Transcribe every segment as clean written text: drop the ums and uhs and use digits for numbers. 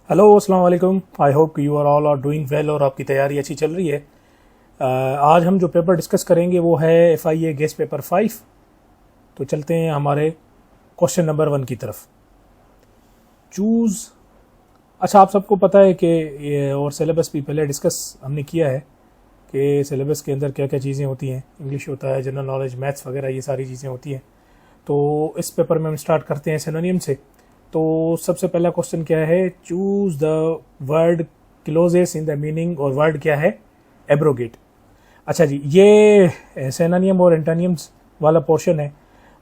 Hello अस्सलाम वालेकुम। I hope you are all are doing well और आपकी तैयारी अच्छी चल रही है। आज हम जो पेपर डिस्कस करेंगे वो है FIA गेस पेपर 5। तो चलते हैं हमारे क्वेश्चन नंबर 1 की तरफ। चूज़। अच्छा, आप सबको पता है कि ये और सिलेबस भी पहले डिस्कस हमने किया है कि सिलेबस के अंदर क्या क्या चीज़ें होती हैं। इंग्लिश होता है, जनरल नॉलेज, मैथ्स वगैरह, ये सारी चीज़ें होती हैं। तो इस पेपर में हम स्टार्ट करते हैं सिनोनिम से। तो सबसे पहला क्वेश्चन क्या है, choose the word closest in the meaning, और वर्ड क्या है, एब्रोगेट। अच्छा जी, ये सिनोनिम और एंटोनिम्स वाला पोर्शन है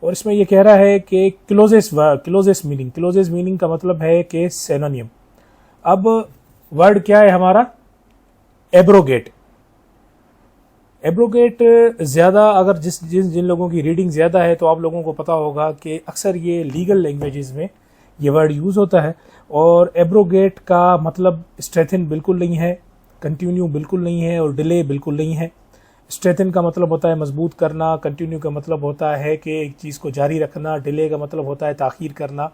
और इसमें ये कह रहा है कि क्लोजेस्ट मीनिंग का मतलब है कि सिनोनिम। अब वर्ड क्या है हमारा, एब्रोगेट। एब्रोगेट ज़्यादा अगर जिन लोगों की रीडिंग ज़्यादा है तो आप लोगों को पता होगा कि अक्सर ये लीगल लैंग्वेजेस में ये वर्ड यूज़ होता है। और एब्रोगेट का मतलब स्ट्रेथन बिल्कुल नहीं है, कंटिन्यू बिल्कुल नहीं है और डिले बिल्कुल नहीं है। स्ट्रेथन का मतलब होता है मजबूत करना, कंटिन्यू का मतलब होता है कि एक चीज़ को जारी रखना, डिले का मतलब होता है ताख़ीर करना,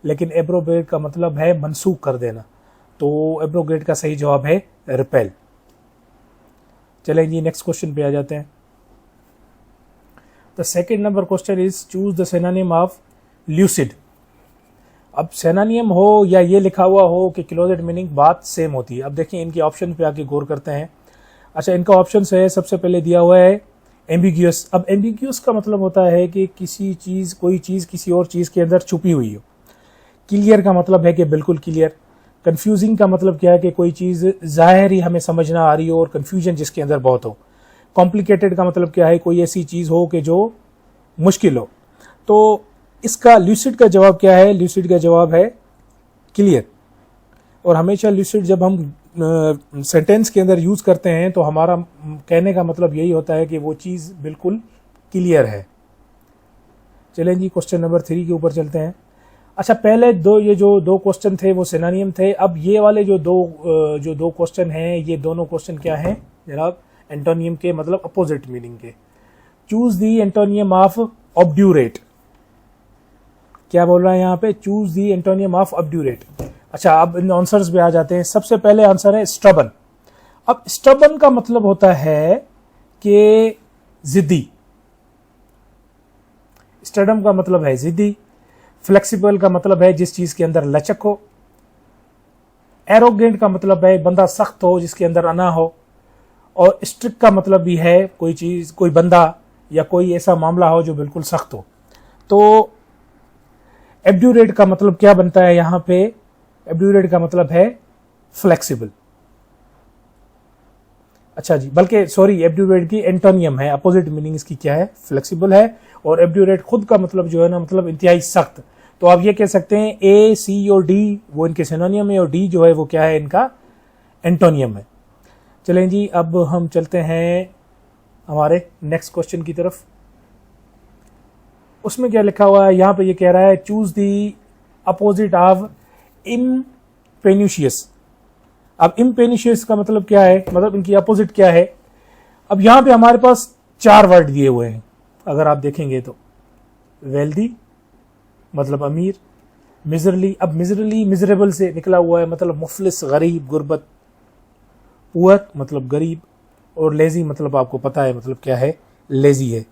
लेकिन एब्रोगेट का मतलब है मनसूख कर देना। तो एब्रोगेट का सही जवाब है रिपेल। चलें जी, नेक्स्ट क्वेश्चन पे आ जाते हैं। The second number question is choose the synonym of lucid. अब सिनोनिम हो या ये लिखा हुआ हो कि क्लोज्ड मीनिंग, बात सेम होती है। अब देखिए इनके ऑप्शन पे आके गौर करते हैं। अच्छा, इनका ऑप्शन है, सबसे पहले दिया हुआ है एम्बिग्यूअस। अब एम्बिग्यूअस का मतलब होता है कि कोई चीज़ किसी और चीज़ के अंदर छुपी हुई हो। क्लियर का मतलब है कि बिल्कुल क्लियर। कंफ्यूजिंग का मतलब क्या है कि कोई चीज़ ज़ाहिर ही हमें समझ ना आ रही हो और कंफ्यूजन जिसके अंदर बहुत हो। कॉम्प्लिकेटेड का मतलब क्या है, कोई ऐसी चीज़ हो कि जो मुश्किल हो। तो इसका ल्यूसिड का जवाब क्या है, ल्यूसिड का जवाब है क्लियर। और हमेशा ल्यूसिड जब हम सेंटेंस के अंदर यूज़ करते हैं तो हमारा कहने का मतलब यही होता है कि वो चीज़ बिल्कुल क्लियर है। चलें जी, क्वेश्चन नंबर 3 के ऊपर चलते हैं। अच्छा, पहले ये जो दो क्वेश्चन थे वो सिनोनिम थे। अब ये वाले जो दो क्वेश्चन हैं, ये दोनों क्वेश्चन क्या हैं जनाब, एंटोनियम के, मतलब अपोजिट मीनिंग के। Choose the antonym of obdurate. क्या बोल रहा है यहाँ पे, choose the antonym of obdurate. अच्छा, अब इन आंसर्स पे आ जाते हैं। सबसे पहले आंसर है स्टबन। अब स्टबन का मतलब होता है कि जिद्दी। स्टडम का मतलब है जिद्दी। फ्लेक्सिबल का मतलब है जिस चीज के अंदर लचक हो। एरोगेंट का मतलब है बंदा सख्त हो, जिसके अंदर अना हो। और स्ट्रिक्ट का मतलब भी है कोई चीज, कोई बंदा या कोई ऐसा मामला हो जो बिल्कुल सख्त हो। तो एब्ड्यूरेट का मतलब क्या बनता है यहां पे, एब्ड्यूरेट का मतलब है फ्लेक्सिबल। अच्छा जी, बल्कि सॉरी, एब्ड्यूरेट की एंटोनियम है, अपोजिट मीनिंग इसकी क्या है, फ्लेक्सिबल है। और एब्ड्यूरेट खुद का मतलब जो है ना, मतलब इंतहाई सख्त। तो आप ये कह सकते हैं A, C और D वो इनके सिनोनियम है और D जो है वो क्या है, इनका एंटोनियम है। चलें जी, अब हम चलते हैं हमारे नेक्स्ट क्वेश्चन की तरफ। उसमें क्या लिखा हुआ है यहाँ पे, ये कह रहा है चूज दी अपोजिट ऑफ इम्पेनिशियस। अब इम्पेनिशियस का मतलब क्या है, मतलब इनकी अपोजिट क्या है। अब यहां पे हमारे पास 4 वर्ड दिए हुए हैं, अगर आप देखेंगे तो। वेल्दी मतलब अमीर, मिजरली, अब मिजरली मिजरेबल से निकला हुआ है, मतलब मुफलिस, गरीब, गुर्बत। पुअर मतलब गरीब, और लेजी मतलब आपको पता है मतलब क्या है, लेजी है।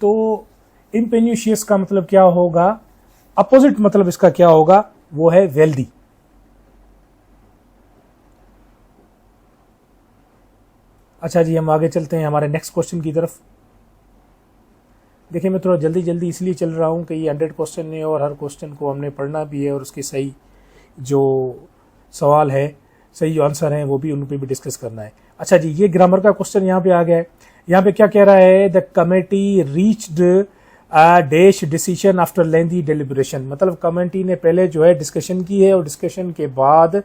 तो इम्पेनिशियस का मतलब क्या होगा, अपोजिट मतलब इसका क्या होगा, वो है वेल्दी। अच्छा जी, हम आगे चलते हैं हमारे नेक्स्ट क्वेश्चन की तरफ। देखिए, मैं थोड़ा जल्दी इसलिए चल रहा हूँ कि ये 100 क्वेश्चन है और हर क्वेश्चन को हमने पढ़ना भी है और उसके सही जो सवाल है, सही जो आंसर हैं, वो भी उन पर भी डिस्कस करना है। अच्छा जी, ये ग्रामर का क्वेश्चन यहाँ पे आ गया है। यहाँ पे क्या कह रहा है, the committee reached a dash decision after lengthy deliberation. मतलब कमेटी ने पहले जो है डिस्कशन की है और डिस्कशन के बाद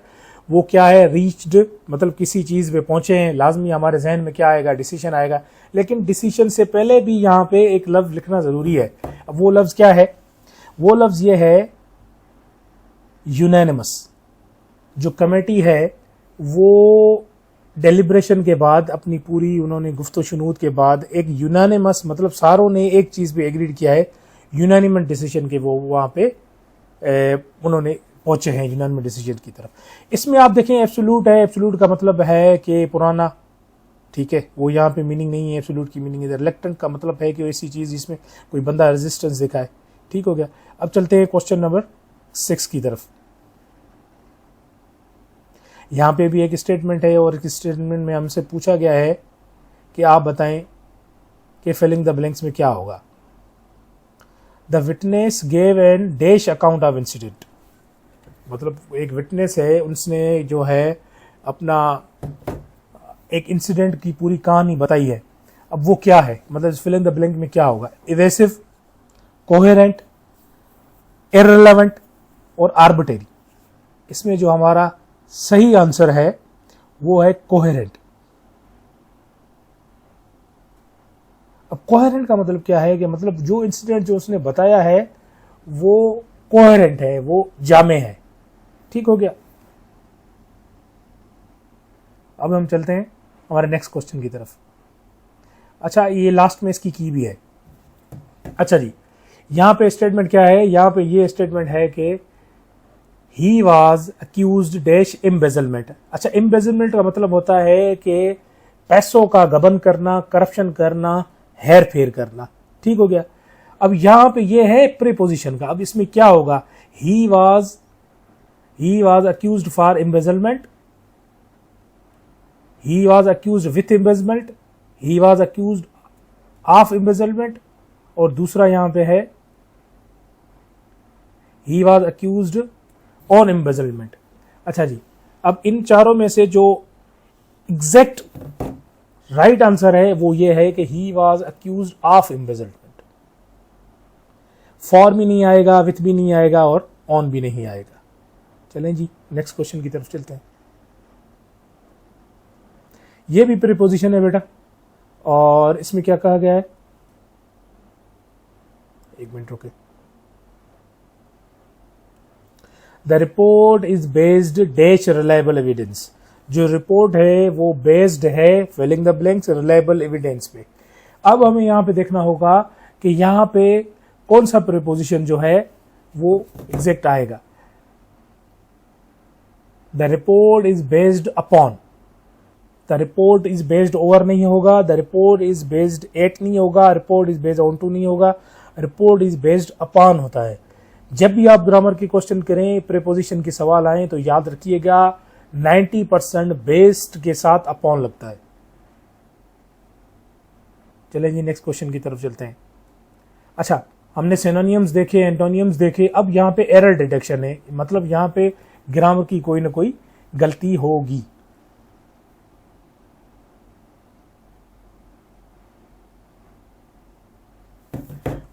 वो क्या है, रीच्ड मतलब किसी चीज़ पे पहुंचे हैं। लाजमी हमारे जहन में क्या आएगा, डिसीजन आएगा। लेकिन डिसीजन से पहले भी यहाँ पे एक लफ्ज़ लिखना ज़रूरी है। अब वो लफ्ज़ क्या है, वो लफ्ज़ ये है यूनानिमस। जो कमेटी है वो डेलिब्रेशन के बाद, अपनी पूरी उन्होंने गुफ्तो शुनूद के बाद एक यूनानिमस मतलब सारों ने एक चीज़ पे एग्रीड किया है, यूनानिमस डिसीजन के वो वहाँ पे उन्होंने पहुंचे हैं यूनानिमस डिसीजन की तरफ। इसमें आप देखें एब्सोल्यूट है, एब्सोल्यूट का मतलब है कि पुराना, ठीक है, वो यहाँ पे मीनिंग नहीं है। एब्सोल्यूट की मीनिंग है रिलेक्टेंट का मतलब है कि ऐसी चीज़ जिसमें कोई बंदा रेजिस्टेंस दिखाए। ठीक हो गया। अब चलते हैं क्वेश्चन नंबर 6 की तरफ। यहाँ पे भी एक स्टेटमेंट है और इस स्टेटमेंट में हमसे पूछा गया है कि आप बताएं कि फिलिंग द ब्लैंक्स में क्या होगा। The witness gave an dash account of incident, मतलब एक विटनेस है, उसने जो है अपना एक इंसिडेंट की पूरी कहानी बताई है। अब वो क्या है, मतलब फिलिंग द ब्लैंक में क्या होगा। इवेसिव, कोहेरेंट, इररिलेवेंट और आर्बिट्रेरी। इसमें जो हमारा सही आंसर है वो है कोहेरेंट। अब कोहेरेंट का मतलब क्या है कि मतलब जो इंसिडेंट जो उसने बताया है वो कोहेरेंट है, वो जामे है। ठीक हो गया। अब हम चलते हैं हमारे नेक्स्ट क्वेश्चन की तरफ। अच्छा, ये लास्ट में इसकी की भी है। अच्छा जी, यहां पे स्टेटमेंट क्या है, यहां पे ये स्टेटमेंट है कि he was accused dash embezzlement. अच्छा, एम्बेजलमेंट का मतलब होता है कि पैसों का गबन करना, करप्शन करना, हेर फेर करना। ठीक हो गया। अब यहां पे ये है प्रीपोजिशन का। अब इसमें क्या होगा, he was accused for embezzlement, he was accused with embezzlement, he was accused of embezzlement, और दूसरा यहां पे है he was accused on embezzlement। अच्छा जी, अब इन चारों में से जो एग्जैक्ट राइट आंसर है वो ये है कि he was accused of embezzlement। For भी नहीं आएगा, विथ भी नहीं आएगा और ऑन भी नहीं आएगा। चलें जी, नेक्स्ट क्वेश्चन की तरफ चलते हैं। ये भी प्रीपोजिशन है बेटा, और इसमें क्या कहा गया है, एक मिनट रुके। The report is based dash reliable evidence. जो रिपोर्ट है वो बेस्ड है filling the blanks reliable evidence पे। अब हमें यहां पे देखना होगा कि यहां पे कौन सा प्रीपोजिशन जो है वो एग्जैक्ट आएगा। The report is based upon, the report is based over नहीं होगा, the report is based at नहीं होगा, report is based on to नहीं होगा, रिपोर्ट इज बेस्ड अपॉन होता है। जब भी आप ग्रामर की क्वेश्चन करें, प्रीपोजिशन के सवाल आए तो याद रखिएगा 90% बेस्ड के साथ अपॉन लगता है। चलें जी, नेक्स्ट क्वेश्चन की तरफ चलते हैं। अच्छा, हमने सिनोनियम्स देखे, एंटोनियम्स देखे। अब यहां पे एरर डिटेक्शन है, मतलब यहां पे ग्रामर की कोई ना कोई गलती होगी।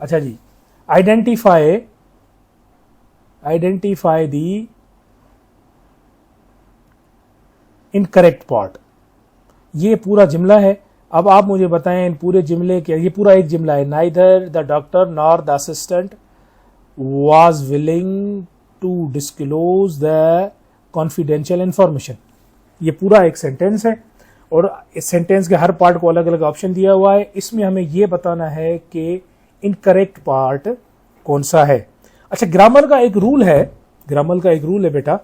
अच्छा जी, आइडेंटिफाई द इनकरेक्ट पार्ट। ये पूरा जुमला है। अब आप मुझे बताएं इन पूरे जुमले के, ये पूरा एक जुमला है, neither the doctor nor the assistant was willing to disclose the confidential information. ये पूरा एक सेंटेंस है और इस सेंटेंस के हर पार्ट को अलग अलग ऑप्शन दिया हुआ है। इसमें हमें यह बताना है कि इनकरेक्ट पार्ट कौन सा है। अच्छा, ग्रामर का एक रूल है बेटा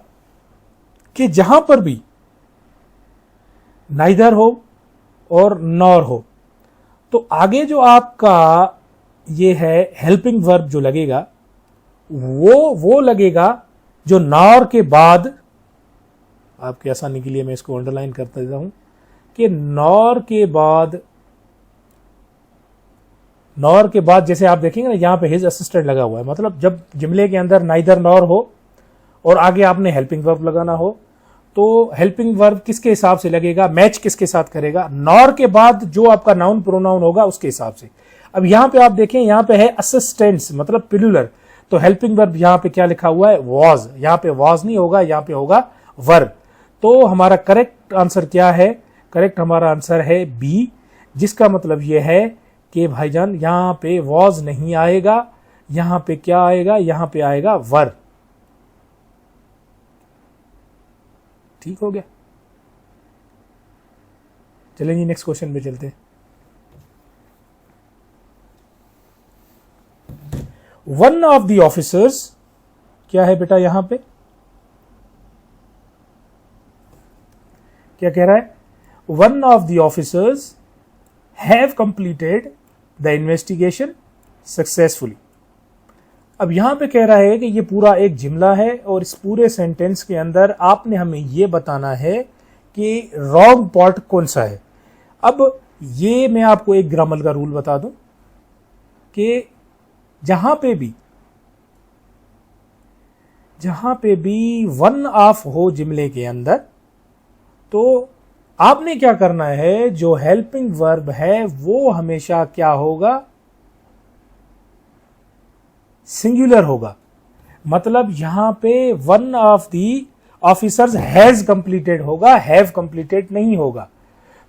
कि जहां पर भी नाइदर हो और नॉर हो तो आगे जो आपका ये है हेल्पिंग वर्ब जो लगेगा वो लगेगा जो नॉर के बाद, आपकी आसानी के लिए मैं इसको अंडरलाइन करता देता हूं कि नॉर के बाद जैसे आप देखेंगे ना यहां पे हिज असिस्टेंट लगा हुआ है, मतलब जब जुमले के अंदर नाइदर नॉर हो और आगे आपने हेल्पिंग वर्ब लगाना हो तो हेल्पिंग वर्ब किसके हिसाब से लगेगा, मैच किसके साथ करेगा, नॉर के बाद जो आपका नाउन प्रोनाउन होगा उसके हिसाब से। अब यहां पे आप देखें, यहां पे है असिस्टेंट्स मतलब प्लूरल, तो हेल्पिंग वर्ब यहां पे क्या लिखा हुआ है, वॉज। यहां पे वॉज नहीं होगा, यहां पे होगा वर्ब। तो हमारा करेक्ट आंसर क्या है, करेक्ट हमारा आंसर है बी, जिसका मतलब यह है कि भाईजान यहां पे वॉज नहीं आएगा, यहां पे क्या आएगा, यहां पे आएगा वर्ब। ठीक हो गया। चलेंगे नेक्स्ट क्वेश्चन पे चलते हैं। वन ऑफ द ऑफिसर्स क्या है बेटा, यहां पे क्या कह रहा है? One of the officers have completed the investigation successfully. अब यहां पे कह रहा है कि ये पूरा एक जुमला है और इस पूरे सेंटेंस के अंदर आपने हमें ये बताना है कि रॉन्ग पार्ट कौन सा है। अब ये मैं आपको एक ग्रामर का रूल बता दूं कि जहां पे भी वन ऑफ हो जुमले के अंदर, तो आपने क्या करना है, जो हेल्पिंग वर्ब है वो हमेशा क्या होगा? सिंगुलर होगा। मतलब यहां पे one of the officers has completed होगा, हैव कंप्लीटेड नहीं होगा।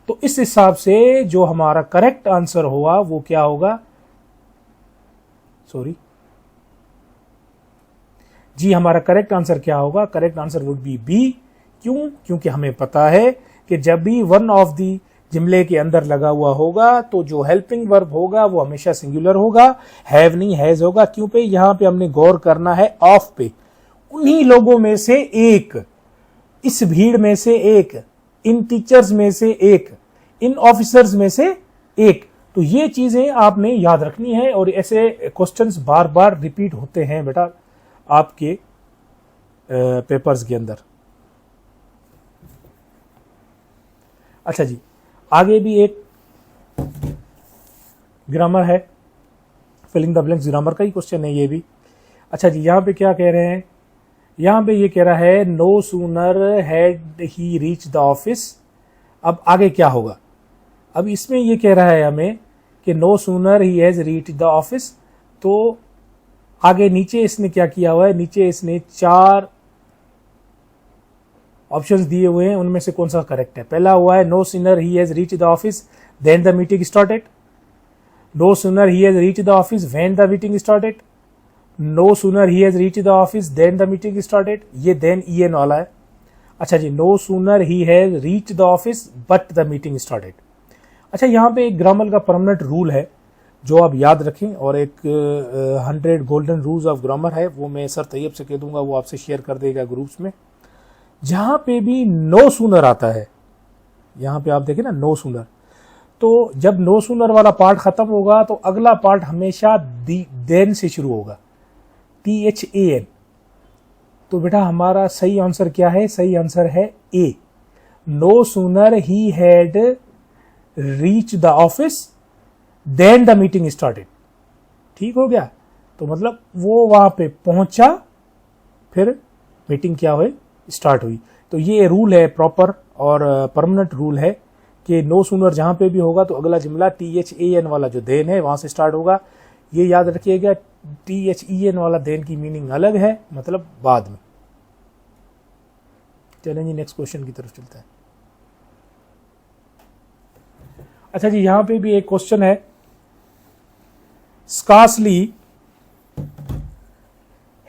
तो इस हिसाब से जो हमारा करेक्ट आंसर होगा वो क्या होगा? सॉरी जी, हमारा करेक्ट आंसर क्या होगा? Correct answer would be B. क्यों? क्योंकि हमें पता है कि जब भी वन ऑफ दी जुमले के अंदर लगा हुआ होगा तो जो हेल्पिंग वर्ब होगा वो हमेशा सिंगुलर होगा, हैव नहीं हैज होगा। क्यों पे? यहां पे हमने गौर करना है ऑफ पे। उन्हीं लोगों में से एक, इस भीड़ में से एक, इन टीचर्स में से एक, इन ऑफिसर्स में से एक। तो ये चीजें आपने याद रखनी है और ऐसे क्वेश्चंस बार बार रिपीट होते हैं बेटा आपके पेपर्स के अंदर। अच्छा जी, आगे भी एक ग्रामर है, फिलिंग द ब्लैंक्स ग्रामर का ही क्वेश्चन है ये भी। अच्छा जी, यहां पे क्या कह रहे हैं? यहां पे ये कह रहा है no sooner had he reach the office. अब आगे क्या होगा? अब इसमें ये कह रहा है हमें कि no sooner he has reach the office. तो आगे नीचे इसने क्या किया हुआ है? नीचे इसने 4 ऑप्शंस दिए हुए हैं, उनमें से कौन सा करेक्ट है? पहला हुआ है no sooner he has reach the office then the meeting started. No sooner he has reach the office when the meeting started. No sooner he has reach the office then the meeting started. ये then E N वाला है। अच्छा जी, no sooner he has reach the office but the meeting started. अच्छा, यहां पे एक grammar का परमानेंट रूल है जो आप याद रखें, और एक 100 गोल्डन रूल्स ऑफ ग्रामर है, वो मैं सर तैयब से कह दूंगा, वो आपसे शेयर कर देगा ग्रुप्स में। जहां पे भी नो सूनर आता है, यहां पे आप देखें ना नो सूनर, तो जब नो सूनर वाला पार्ट खत्म होगा तो अगला पार्ट हमेशा देन से शुरू होगा, THAN। तो बेटा हमारा सही आंसर क्या है? सही आंसर है A. No sooner he had reach the office then the meeting started. ठीक हो गया? तो मतलब वो वहां पे पहुंचा, फिर मीटिंग क्या हुई? स्टार्ट हुई। तो ये रूल है प्रॉपर और परमानेंट रूल है कि नो सूनर जहां पे भी होगा तो अगला जुमला THAN वाला जो देन है वहां से स्टार्ट होगा। ये याद रखिएगा, THEN वाला देन की मीनिंग अलग है, मतलब बाद में। चलें जी, नेक्स्ट क्वेश्चन की तरफ चलते हैं। अच्छा जी, यहां पे भी एक क्वेश्चन है, scarcely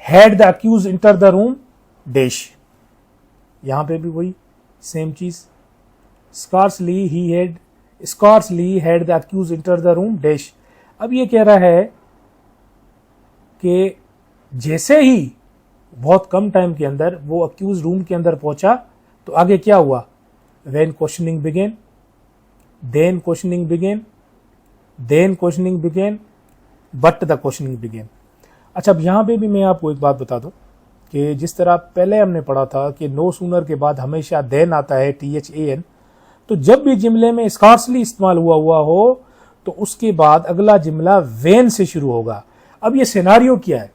had the accuse enter the room dash. यहां पे भी वही सेम चीज, scarcely had the accuse enter the room dash. अब ये कह रहा है कि जैसे ही बहुत कम टाइम के अंदर वो अक्यूज रूम के अंदर पहुंचा तो आगे क्या हुआ? When questioning began, then questioning began, then questioning began, but the questioning began. अच्छा, अब यहां पे भी मैं आपको एक बात बता दूं कि जिस तरह पहले हमने पढ़ा था कि नो सूनर के बाद हमेशा देन आता है THAN, तो जब भी जुमले में स्कार्सली इस्तेमाल हुआ हो तो उसके बाद अगला जुमला वेन से शुरू होगा। अब ये सिनेरियो क्या है?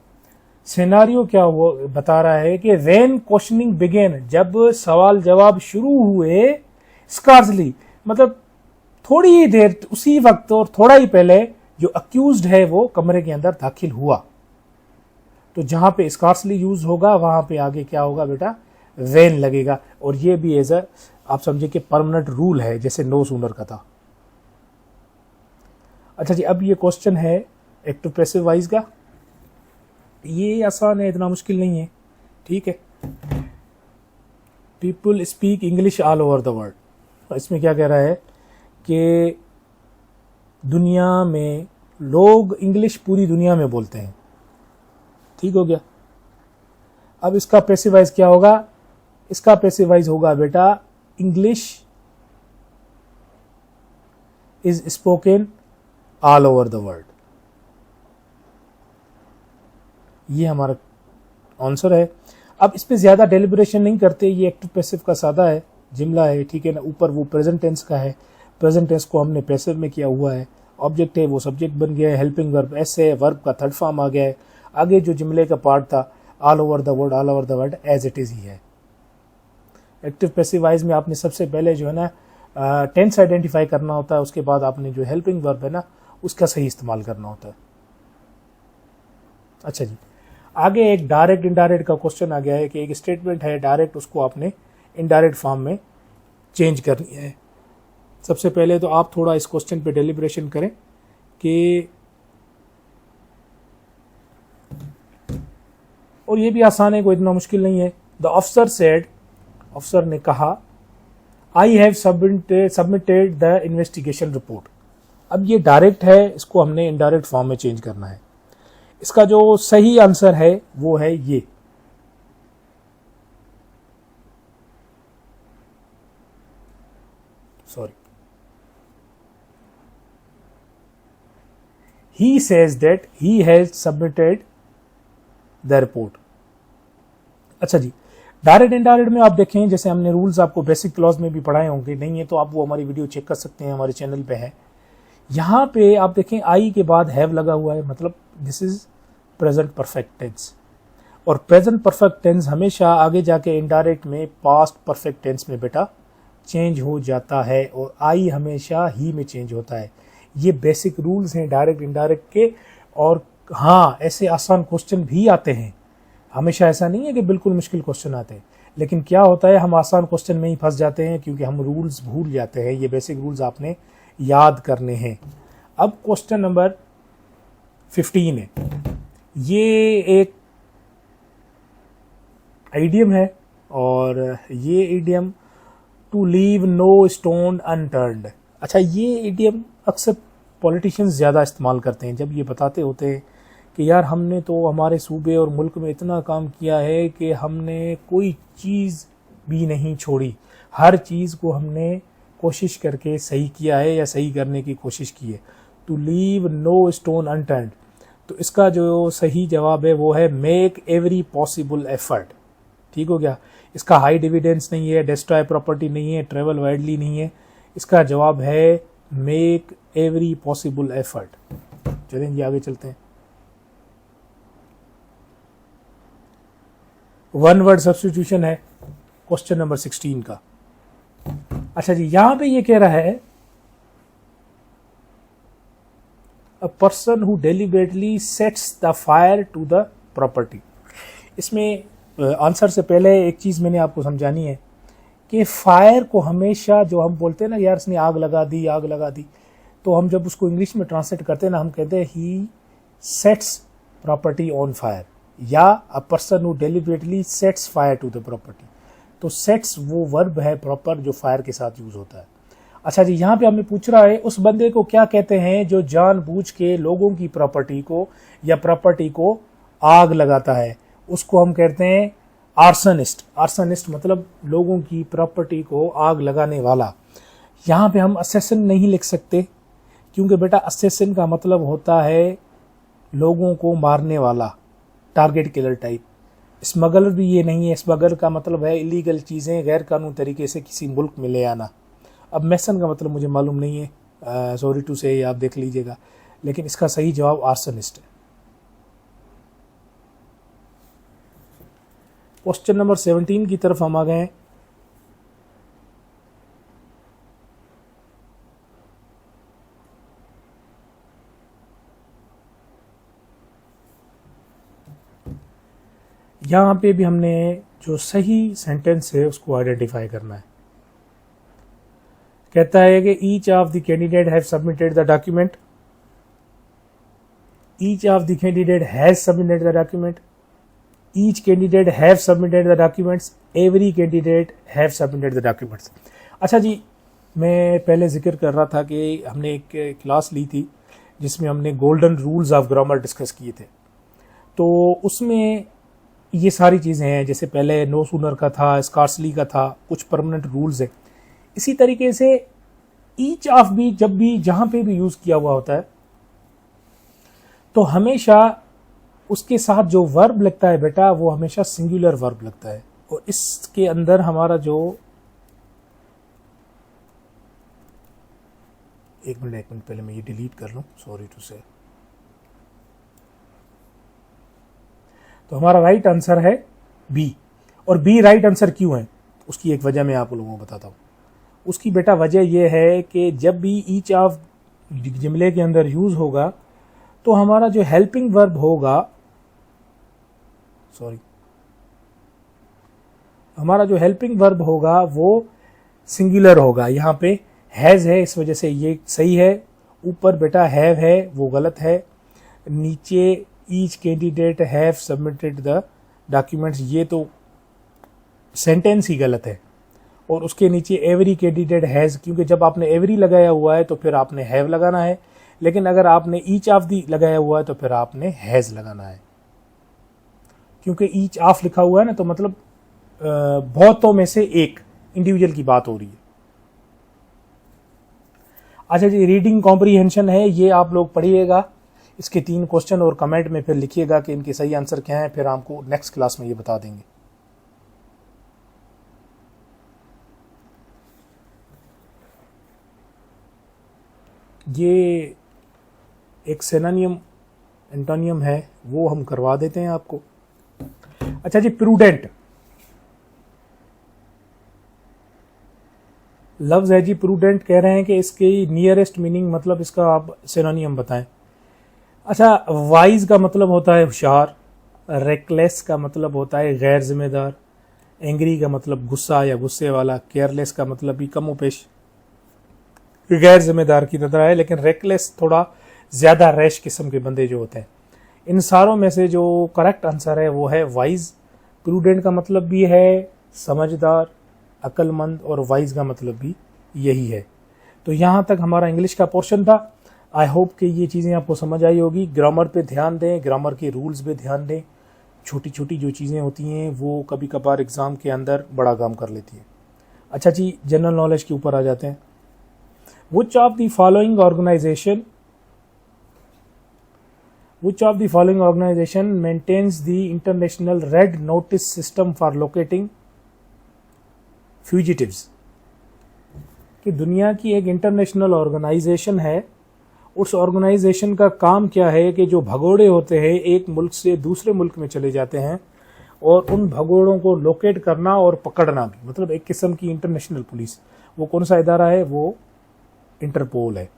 सिनेरियो क्या हुआ बता रहा है कि वेन क्वेश्चनिंग बिगेन, जब सवाल जवाब शुरू हुए, स्कार्सली मतलब थोड़ी ही देर, उसी वक्त और थोड़ा ही पहले जो अक्यूज्ड है वो कमरे के अंदर दाखिल हुआ। तो जहां पे स्कार्सली यूज होगा वहां पे आगे क्या होगा बेटा? वेन लगेगा। और ये भी एज आप समझे कि परमानेंट रूल है, जैसे नो सूनर का था। अच्छा जी, अब ये क्वेश्चन है एक्टिव पैसिव वाइज का। ये आसान है, इतना मुश्किल नहीं है। ठीक है, people speak English all over the world. इसमें क्या कह रहा है कि दुनिया में लोग इंग्लिश पूरी दुनिया में बोलते हैं। ठीक हो गया? अब इसका पैसिव वाइज क्या होगा? इसका पैसिव वाइज होगा बेटा English is spoken all over the world. ये हमारा आंसर है। अब इस पे ज्यादा डेलिब्रेशन नहीं करते, ये एक्टिव पैसिव का सादा है, जुमला है, ठीक है ना। ऊपर वो प्रेजेंट टेंस का है, प्रेजेंट टेंस को हमने पैसिव में किया हुआ है, ऑब्जेक्ट है वो सब्जेक्ट बन गया है, हेल्पिंग वर्ब एस है, वर्ब का थर्ड फॉर्म आ गया है। आगे जो जुमले का पार्ट था all over the world, all over the world as it is ही है। एक्टिव पैसिव वाइज में आपने सबसे पहले जो है ना टेंस आइडेंटिफाई करना होता है, उसके बाद आपने जो हेल्पिंग वर्ब है ना उसका सही इस्तेमाल करना होता है। अच्छा जी, आगे एक डायरेक्ट इनडायरेक्ट का क्वेश्चन आ गया है कि एक स्टेटमेंट है डायरेक्ट, उसको आपने इनडायरेक्ट फॉर्म में चेंज करनी है। सबसे पहले तो आप थोड़ा इस क्वेश्चन पे डेलिब्रेशन करें कि, और ये भी आसान है, कोई इतना मुश्किल नहीं है। द ऑफिसर सेड, ऑफिसर ने कहा, I have submitted the investigation report. अब ये डायरेक्ट है, इसको हमने इनडायरेक्ट फॉर्म में चेंज करना है। इसका जो सही आंसर है वो है ये, sorry, he says that he has submitted the report। अच्छा जी, डायरेक्ट इनडायरेक्ट में आप देखें, जैसे हमने रूल्स आपको बेसिक क्लॉज में भी पढ़ाए होंगे, नहीं है तो आप वो हमारी वीडियो चेक कर सकते हैं, हमारे चैनल पे है। यहाँ पे आप देखें आई के बाद हैव लगा हुआ है, मतलब this is present perfect tense, और प्रेजेंट परफेक्ट टेंस हमेशा आगे जाके इनडायरेक्ट में पास्ट परफेक्ट टेंस में बेटा चेंज हो जाता है, और आई हमेशा ही में चेंज होता है। ये बेसिक रूल्स हैं डायरेक्ट इनडायरेक्ट के। और हाँ, ऐसे आसान क्वेश्चन भी आते हैं, हमेशा ऐसा नहीं है कि बिल्कुल मुश्किल क्वेश्चन आते हैं, लेकिन क्या होता है हम आसान क्वेश्चन में ही फंस जाते हैं क्योंकि हम रूल्स भूल जाते हैं। ये बेसिक रूल्स आपने याद करने हैं। अब क्वेश्चन नंबर 15 है, ये एक आइडियम है, और ये idiom to leave no stone unturned. अच्छा, ये इडियम अक्सर पॉलिटिशियंस ज़्यादा इस्तेमाल करते हैं जब ये बताते होते हैं कि यार हमने तो हमारे सूबे और मुल्क में इतना काम किया है कि हमने कोई चीज़ भी नहीं छोड़ी, हर चीज़ को हमने कोशिश करके सही किया है या सही करने की कोशिश की है। To leave no stone unturned, तो इसका जो सही जवाब है वो है मेक एवरी पॉसिबल एफर्ट। ठीक हो गया। इसका हाई डिविडेंस नहीं है, डिस्ट्रॉय प्रॉपर्टी नहीं है, ट्रेवल वाइडली नहीं है, इसका जवाब है मेक एवरी पॉसिबल एफर्ट। चलें जी, आगे चलते हैं। वन वर्ड सब्स्टिट्यूशन है क्वेश्चन नंबर 16 का। अच्छा जी, यहां पे ये कह रहा है a person who deliberately sets the fire to the property. इसमें आंसर से पहले एक चीज मैंने आपको समझानी है कि फायर को हमेशा, जो हम बोलते हैं ना यार इसने आग लगा दी, आग लगा दी, तो हम जब उसको इंग्लिश में ट्रांसलेट करते हैं ना, हम कहते हैं he sets property on fire, या a person who deliberately sets fire to the property. तो सेट्स वो वर्ब है प्रॉपर जो फायर के साथ यूज होता है। अच्छा जी, यहाँ पे हमें पूछ रहा है उस बंदे को क्या कहते हैं जो जानबूझ के लोगों की प्रॉपर्टी को या प्रॉपर्टी को आग लगाता है, उसको हम कहते हैं आर्सनिस्ट। आर्सनिस्ट मतलब लोगों की प्रॉपर्टी को आग लगाने वाला। यहाँ पे हम असैसिन नहीं लिख सकते क्योंकि बेटा असैसिन का मतलब होता है लोगों को मारने वाला, टारगेट किलर टाइप। स्मगलर भी ये नहीं है, स्मगलर का मतलब है इलीगल चीज़ें गैर कानूनी तरीके से किसी मुल्क में ले आना। अब मैसन का मतलब मुझे मालूम नहीं है, सॉरी टू से, आप देख लीजिएगा, लेकिन इसका सही जवाब आर्सनिस्ट है। क्वेश्चन नंबर 17 की तरफ हम आ गए हैं। यहां पे भी हमने जो सही सेंटेंस है उसको आइडेंटिफाई करना है। कहता है कि each of the candidate have submitted the document, each of the candidate has submitted the document, each candidate have submitted the documents, every candidate have submitted the documents. अच्छा जी, मैं पहले जिक्र कर रहा था कि हमने एक क्लास ली थी जिसमें हमने golden rules of grammar discuss किए थे, तो उसमें ये सारी चीज़ें हैं। जैसे पहले नो सूनर का था, स्कार्सली का था, कुछ परमानेंट रूल्स हैं। इसी तरीके से ईच ऑफ भी जब भी जहां पे भी यूज किया हुआ होता है तो हमेशा उसके साथ जो वर्ब लगता है बेटा वो हमेशा सिंगुलर वर्ब लगता है। और इसके अंदर हमारा जो एक मिनट पहले मैं ये डिलीट कर लूं, सॉरी टू से। तो हमारा राइट आंसर है बी। और बी राइट आंसर क्यों है उसकी एक वजह मैं आप लोगों को बताता हूं। उसकी बेटा वजह यह है कि जब भी ईच ऑफ जुमले के अंदर यूज होगा तो हमारा जो हेल्पिंग वर्ब होगा, सॉरी, हमारा जो हेल्पिंग वर्ब होगा वो सिंगुलर होगा। यहां पे हैज है इस वजह से ये सही है, ऊपर बेटा हैव है वो गलत है, नीचे each candidate have submitted the documents ये तो सेंटेंस ही गलत है। और उसके नीचे एवरी कैंडिडेट हैज, क्योंकि जब आपने एवरी लगाया हुआ है तो फिर आपने हैव लगाना है, लेकिन अगर आपने ईच ऑफ दी लगाया हुआ है तो फिर आपने हैज लगाना है। क्योंकि ईच ऑफ लिखा हुआ है ना तो मतलब बहुतों में से एक इंडिविजुअल की बात हो रही है। अच्छा जी, रीडिंग कॉम्प्रीहेंशन है, ये आप लोग पढ़िएगा। इसके 3 क्वेश्चन और कमेंट में फिर लिखिएगा कि इनके सही आंसर क्या है, फिर आपको नेक्स्ट क्लास में ये बता देंगे। ये एक सिनोनिम एंटोनियम है वो हम करवा देते हैं आपको। अच्छा जी, प्रूडेंट लफ्ज है जी, प्रूडेंट कह रहे हैं कि इसकी नियरेस्ट मीनिंग मतलब इसका आप सिनोनियम बताएं। अच्छा, वाइज का मतलब होता है होशियार, रेकलेस का मतलब होता है गैर जिम्मेदार, एंग्री का मतलब गुस्सा या गुस्से वाला, केयरलेस का मतलब भी कमोपेश गैर जिम्मेदार की तरह है, लेकिन रेकलेस थोड़ा ज्यादा रैश किस्म के बंदे जो होते हैं। इन सारों में से जो करेक्ट आंसर है वो है वाइज। प्रूडेंट का मतलब भी है समझदार, अक्लमंद, और वाइज का मतलब भी यही है। तो यहाँ तक हमारा इंग्लिश का पोर्शन था। आई होप कि ये चीज़ें आपको समझ आई होगी। ग्रामर पे ध्यान दें, ग्रामर के रूल्स पे ध्यान दें। छोटी छोटी जो चीज़ें होती हैं वो कभी कभार एग्ज़ाम के अंदर बड़ा काम कर लेती हैं। अच्छा जी, जनरल नॉलेज के ऊपर आ जाते हैं। Which of the following organization maintains the international red notice system for locating fugitives? कि दुनिया की एक इंटरनेशनल ऑर्गेनाइजेशन है, उस ऑर्गेनाइजेशन का काम क्या है कि जो भगोड़े होते हैं एक मुल्क से दूसरे मुल्क में चले जाते हैं और उन भगोड़ों को लोकेट करना और पकड़ना भी, मतलब एक किस्म की इंटरनेशनल पुलिस। वो कौन सा इदारा है? वो इंटरपोल है।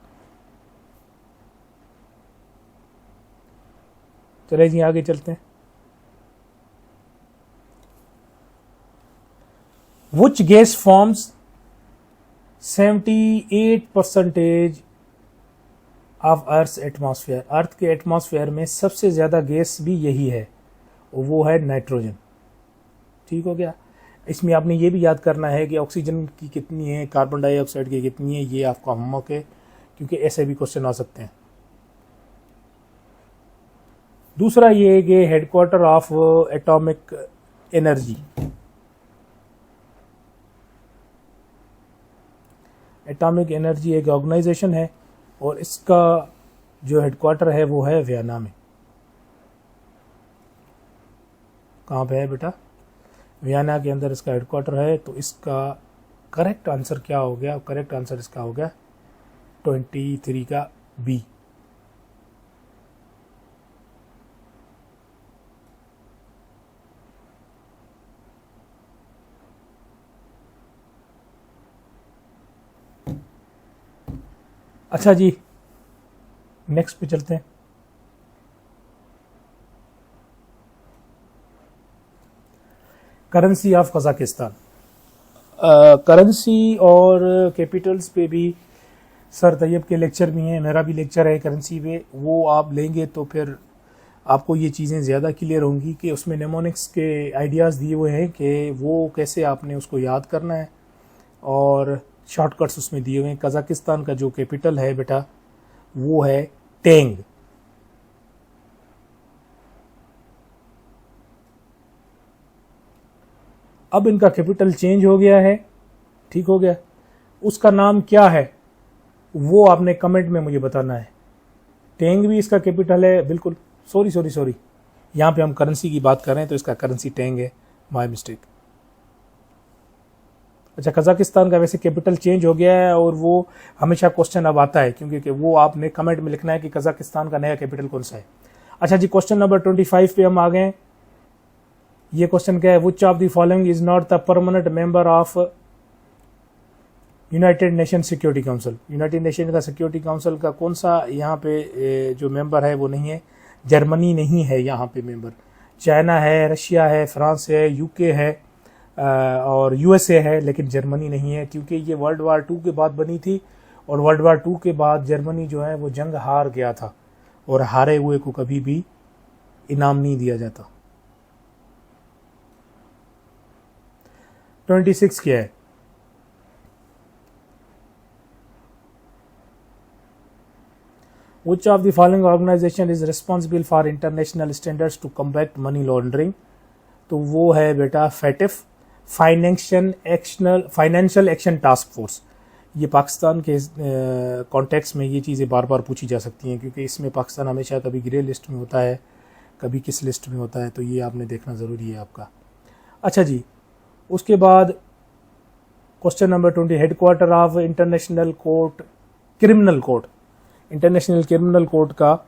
चले जी आगे चलते हैं। Which gas forms 78% of earth atmosphere? Earth के एटमॉस्फेयर में सबसे ज्यादा गैस भी यही है और वो है नाइट्रोजन। ठीक हो गया। इसमें आपने ये भी याद करना है कि ऑक्सीजन की कितनी है, कार्बन डाइऑक्साइड की कितनी है, ये आपका होमवर्क है, क्योंकि ऐसे भी क्वेश्चन आ सकते हैं। दूसरा ये है कि headquarter of atomic energy. Atomic energy एक ऑर्गेनाइजेशन है और इसका जो हेडक्वार्टर है वो है वियना में। कहाँ पे है बेटा? वियना के अंदर इसका हेडक्वार्टर है। तो इसका करेक्ट आंसर क्या हो गया? करेक्ट आंसर इसका हो गया 23 का बी। अच्छा जी, नेक्स्ट पे चलते हैं। Currency of Kazakhstan. करेंसी और कैपिटल्स पे भी सर तैयब के लेक्चर भी हैं, मेरा भी लेक्चर है करेंसी पे। वो आप लेंगे तो फिर आपको ये चीज़ें ज़्यादा क्लियर होंगी कि उसमें नेमोनिक्स के आइडियाज़ दिए हुए हैं कि वो कैसे आपने उसको याद करना है, और शॉर्टकट्स उसमें दिए हुए हैं। कजाकिस्तान का जो कैपिटल है बेटा वो है टेंग। अब इनका कैपिटल चेंज हो गया है, ठीक हो गया। उसका नाम क्या है वो आपने कमेंट में मुझे बताना है। टेंग भी इसका कैपिटल है, बिल्कुल, सॉरी, यहाँ पे हम करेंसी की बात कर रहे हैं तो इसका करेंसी टेंग है, माय मिस्टेक। अच्छा, कजाकिस्तान का वैसे कैपिटल चेंज हो गया है और वो हमेशा क्वेश्चन अब आता है, क्योंकि वो आपने कमेंट में लिखना है कि कजाकिस्तान का नया कैपिटल कौन सा है। अच्छा जी, क्वेश्चन नंबर 25 पे हम आ गए। ये क्वेश्चन क्या है, which of the following is not the permanent member of United nation security council. United nation का सिक्योरिटी काउंसिल का कौन सा यहाँ पे जो मेंबर है वो नहीं है, जर्मनी नहीं है यहाँ पे मेंबर। चाइना है, रशिया है, फ्रांस है, यूके है और यूएसए है, लेकिन जर्मनी नहीं है, क्योंकि ये वर्ल्ड वार 2 के बाद बनी थी और वर्ल्ड वार 2 के बाद जर्मनी जो है वो जंग हार गया था और हारे हुए को कभी भी इनाम नहीं दिया जाता। 26 क्या है, Which of the following organization is responsible for international standards to combat money laundering? तो वो है बेटा फैटिफ, फाइनेंशियल एक्शन टास्क फोर्स। ये पाकिस्तान के कॉन्टेक्स्ट में ये चीज़ें बार बार पूछी जा सकती हैं, क्योंकि इसमें पाकिस्तान हमेशा कभी ग्रे लिस्ट में होता है, कभी किस लिस्ट में होता है, तो ये आपने देखना ज़रूरी है आपका। अच्छा जी, उसके बाद question number 20, headquarter of international court criminal court. International criminal court का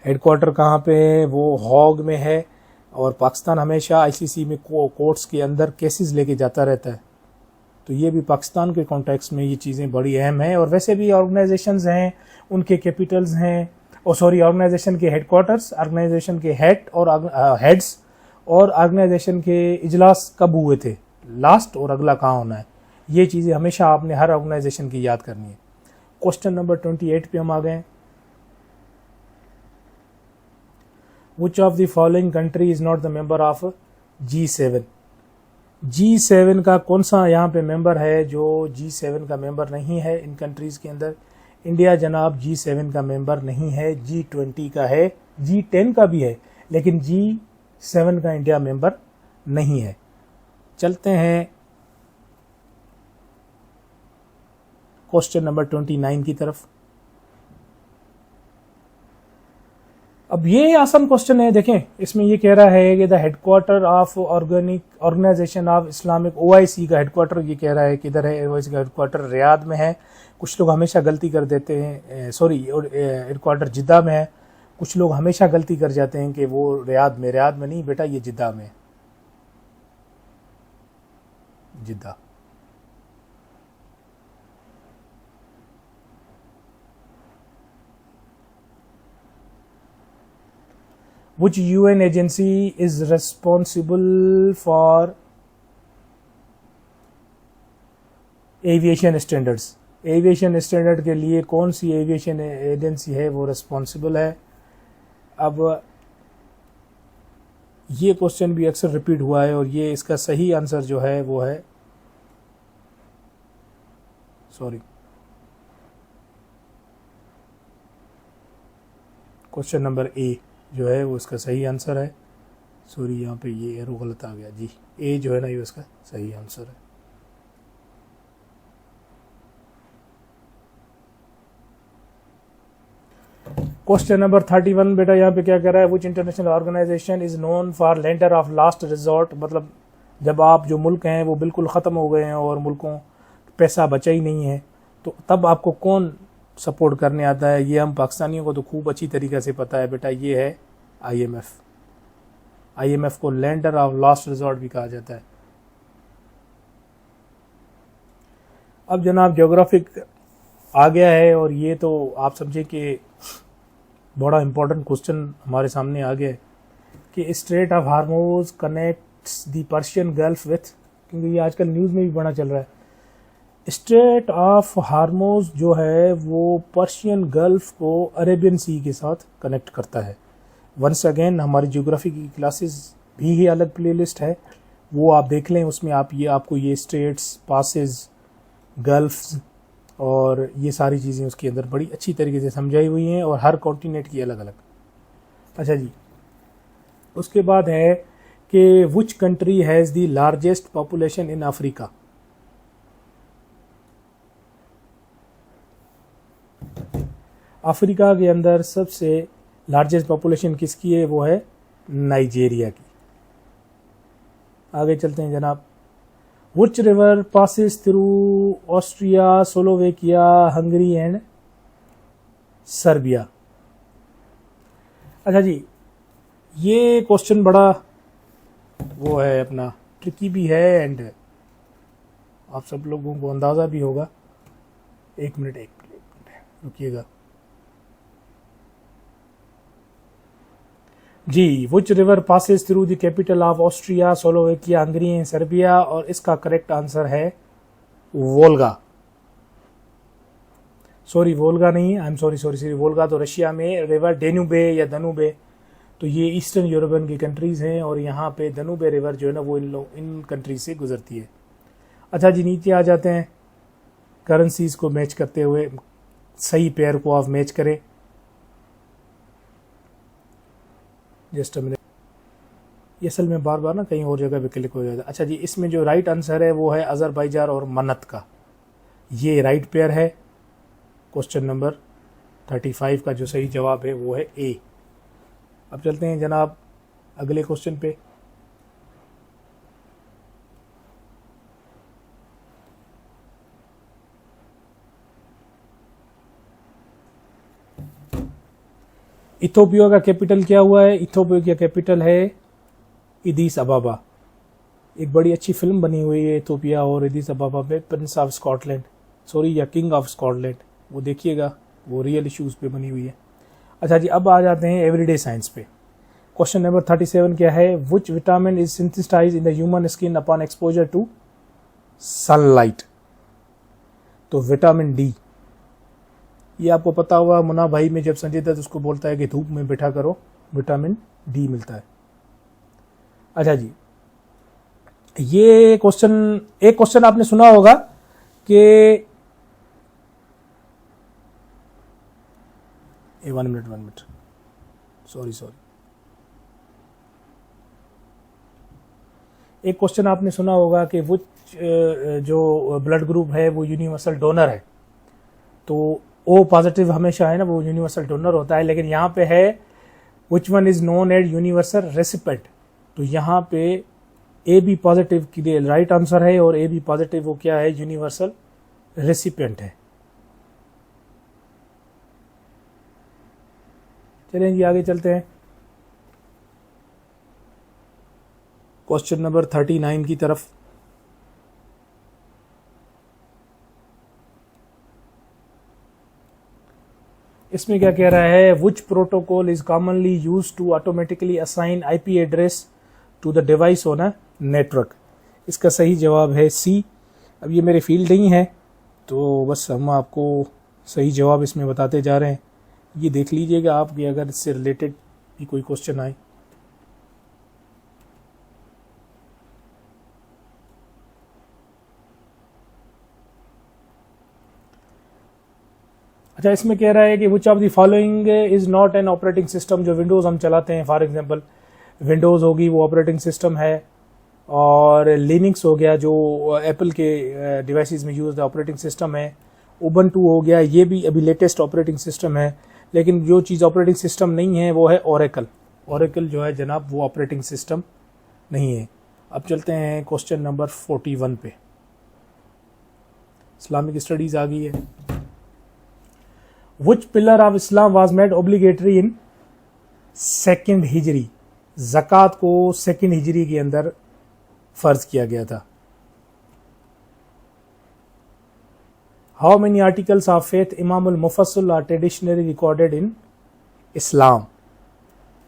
हेडक्वार्टर कहाँ पे है, वो हॉग में है और पाकिस्तान हमेशा आईसीसी में कोर्ट्स के अंदर केसेस लेके जाता रहता है, तो ये भी पाकिस्तान के कॉन्टेक्स्ट में ये चीज़ें बड़ी अहम हैं। और वैसे भी ऑर्गेनाइजेशंस हैं, उनके कैपिटल्स हैं, ऑर्गेनाइजेशन के हेडक्वार्टर्स, ऑर्गेनाइजेशन के हेड और हेड्स और ऑर्गेनाइजेशन के इजलास कब हुए थे लास्ट और अगला कहाँ होना है, ये चीज़ें हमेशा आपने हर ऑर्गेनाइजेशन की याद करनी है। क्वेश्चन नंबर 28 पे हम आ गए। Which of the following country is not the member of G7? G7 का कौन सा यहाँ पे मेंबर है जो G7 का मेंबर नहीं है इन कंट्रीज के अंदर? इंडिया जनाब G7 का मेंबर नहीं है, G20 का है, G10 का भी है, लेकिन G7 का इंडिया मेंबर नहीं है। चलते हैं क्वेश्चन नंबर 29 की तरफ। अब ये आसान क्वेश्चन है, देखें इसमें ये कह रहा है कि the headquarter of organisation of Islamic OIC का हेडक्वार्टर, ये कह रहा है कि इधर है, ओआईसी का हेडक्वार्टर रियाद में है। कुछ लोग हमेशा गलती कर देते हैं, सॉरी हेडक्वार्टर जिद्दा में है। कुछ लोग हमेशा गलती कर जाते हैं कि वो रियाद में नहीं बेटा, ये जिद्दा में, जिद्दा। Which UN agency is responsible for aviation standards? Aviation standard के लिए कौन सी एविएशन एजेंसी है वो रिस्पॉन्सिबल है? अब ये क्वेश्चन भी अक्सर रिपीट हुआ है और ये इसका सही आंसर जो है वो है, सॉरी, क्वेश्चन नंबर ए जो है वो इसका सही आंसर है। सॉरी, यहाँ पे ये एरो गलत आ गया जी, ए जो है ना ये इसका सही आंसर है। क्वेश्चन नंबर 31 बेटा यहाँ पे क्या कह रहा है, which international organisation is known for lender of last resort? मतलब जब आप जो मुल्क हैं वो बिल्कुल ख़त्म हो गए हैं और मुल्कों पैसा बचा ही नहीं है, तो तब आपको कौन सपोर्ट करने आता है? ये हम पाकिस्तानियों को तो खूब अच्छी तरीके से पता है बेटा, ये है आईएमएफ। आईएमएफ को लेंडर ऑफ लास्ट रिजॉर्ट भी कहा जाता है। अब जनाब ज्योग्राफिक आ गया है और ये तो आप समझे कि बड़ा इंपॉर्टेंट क्वेश्चन हमारे सामने आ गया है कि straight of हार्मोज connects the Persian gulf with, क्योंकि ये आजकल न्यूज़ में भी बड़ा चल रहा है। स्ट्रेट ऑफ हार्मोज जो है वो पर्शियन गल्फ को अरेबियन सी के साथ कनेक्ट करता है। वंस अगेन हमारी ज्योग्राफी की क्लासेस भी ही अलग प्लेलिस्ट है, वो आप देख लें, उसमें आपको ये स्ट्रेट्स, पासेज, गल्फ्स और ये सारी चीज़ें उसके अंदर बड़ी अच्छी तरीके से समझाई हुई हैं और हर कॉन्टिनेंट की अलग अलग। अच्छा जी, उसके बाद है कि which country has the largest population in Africa? Africa के अंदर सबसे लार्जेस्ट पॉपुलेशन किसकी है? वो है नाइजीरिया की। आगे चलते हैं जनाब। विच river passes through Austria, Slovakia, Hungary and Serbia? अच्छा जी, ये क्वेश्चन बड़ा वो है अपना ट्रिकी भी है एंड आप सब लोगों को अंदाज़ा भी होगा। एक मिनट रुकिएगा जी। Which river passes through the capital of Austria, Slovakia, Hungary and Serbia? और इसका करेक्ट आंसर है वोल्गा। सॉरी, वोल्गा नहीं, आई एम सॉरी, वोल्गा तो रशिया में, रिवर डेन्यूबे या दनूबे, तो ये ईस्टर्न यूरोपियन की कंट्रीज़ हैं और यहाँ पे दनूबे रिवर जो है ना वो इन कंट्रीज से गुजरती है। अच्छा जी, नीचे आ जाते हैं। करेंसीज को मैच करते हुए सही पेयर को आप मैच करें। जस्ट अ मिनट, ये असल में बार बार ना कहीं और जगह पे क्लिक हो जाता है। अच्छा जी, इसमें जो राइट आंसर है वो है अजरबैजान और मन्नत का, ये राइट पेयर है। क्वेश्चन नंबर 35 का जो सही जवाब है वो है ए। अब चलते हैं जनाब अगले क्वेश्चन पे। इथोपिया का कैपिटल क्या हुआ है? इथोपिया का कैपिटल है एडिस अबाबा। एक बड़ी अच्छी फिल्म बनी हुई है इथोपिया और एडिस अबाबा पे, प्रिंस ऑफ स्कॉटलैंड, सॉरी या किंग ऑफ स्कॉटलैंड, वो देखिएगा, वो रियल इश्यूज पे बनी हुई है। अच्छा जी, अब आ जाते हैं एवरीडे साइंस पे। क्वेश्चन नंबर 37 क्या है? Which vitamin is synthesised in the human skin upon exposure to sunlight? तो विटामिन डी। ये आपको पता हुआ, मुन्ना भाई में जब संजय दत्त उसको बोलता है कि धूप में बैठा करो, विटामिन डी मिलता है। अच्छा जी, ये क्वेश्चन, एक क्वेश्चन आपने सुना होगा कि 1 मिनट, सॉरी, एक क्वेश्चन आपने सुना होगा कि वो जो ब्लड ग्रुप है वो यूनिवर्सल डोनर है, तो ओ पॉजिटिव हमेशा है ना, वो यूनिवर्सल डोनर होता है। लेकिन यहाँ पे है which one is known as universal recipient, तो यहाँ पे ए बी पॉजिटिव के लिए राइट आंसर है और ए बी पॉजिटिव वो क्या है? यूनिवर्सल रेसिपेंट है। चलें जी आगे चलते हैं क्वेश्चन नंबर 39 की तरफ। इसमें क्या कह रहा है? Which protocol is commonly use to automatically assign IP address to the device on a network? इसका सही जवाब है सी। अब ये मेरे फील्ड नहीं है तो बस हम आपको सही जवाब इसमें बताते जा रहे हैं। ये देख लीजिएगा आप कि अगर इससे रिलेटेड भी कोई क्वेश्चन आए। अच्छा, इसमें कह रहा है कि which of the following is not an operating system? जो विंडोज़ हम चलाते हैं, फॉर एग्जांपल विंडोज़ होगी वो ऑपरेटिंग सिस्टम है, और लिनक्स हो गया जो एप्पल के डिवाइसेस में यूज ऑपरेटिंग सिस्टम है, उबंटू हो गया, ये भी अभी लेटेस्ट ऑपरेटिंग सिस्टम है। लेकिन जो चीज़ ऑपरेटिंग सिस्टम नहीं है वो है ओरेकल। ओरेकल जो है जनाब वो ऑपरेटिंग सिस्टम नहीं है। अब चलते हैं क्वेश्चन नंबर 41 पे। इस्लामिक स्टडीज आ गई है। Which pillar of Islam was made obligatory in second Hijri? ज़कात को सेकेंड हिजरी के अंदर फर्ज किया गया था। How many articles of faith imamul mufassil are traditionally recorded in Islam?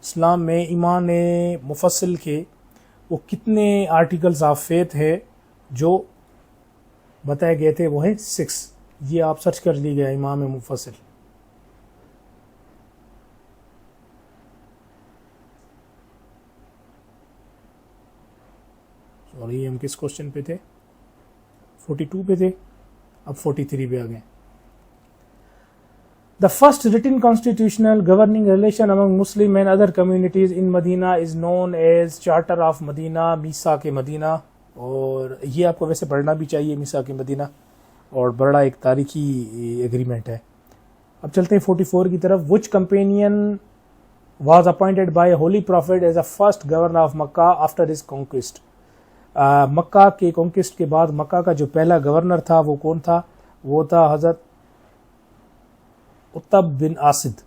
इस्लाम में ईमान मुफस्सिल के वो कितने आर्टिकल्स ऑफ फेथ है जो बताए गए थे? वो है 6। ये आप सर्च कर लीजिए इमाम मुफस्सिल। सॉरी, हम किस क्वेश्चन पे थे? 42 पे थे, अब 43 पे आ गए। The first written constitutional governing relation among Muslim and other communities in Medina is known as charter of Medina, मीसा के मदीना। और ये आपको वैसे पढ़ना भी चाहिए, मीसा के मदीना, और बड़ा एक तारीखी एग्रीमेंट है। अब चलते हैं 44 की तरफ। विच companion was appointed by Holy Prophet as the first governor of Makkah after his conquest। मक्का के कॉन्क्विस्ट के बाद मक्का का जो पहला गवर्नर था वो कौन था? वो था हजरत उत्तब बिन आसिद।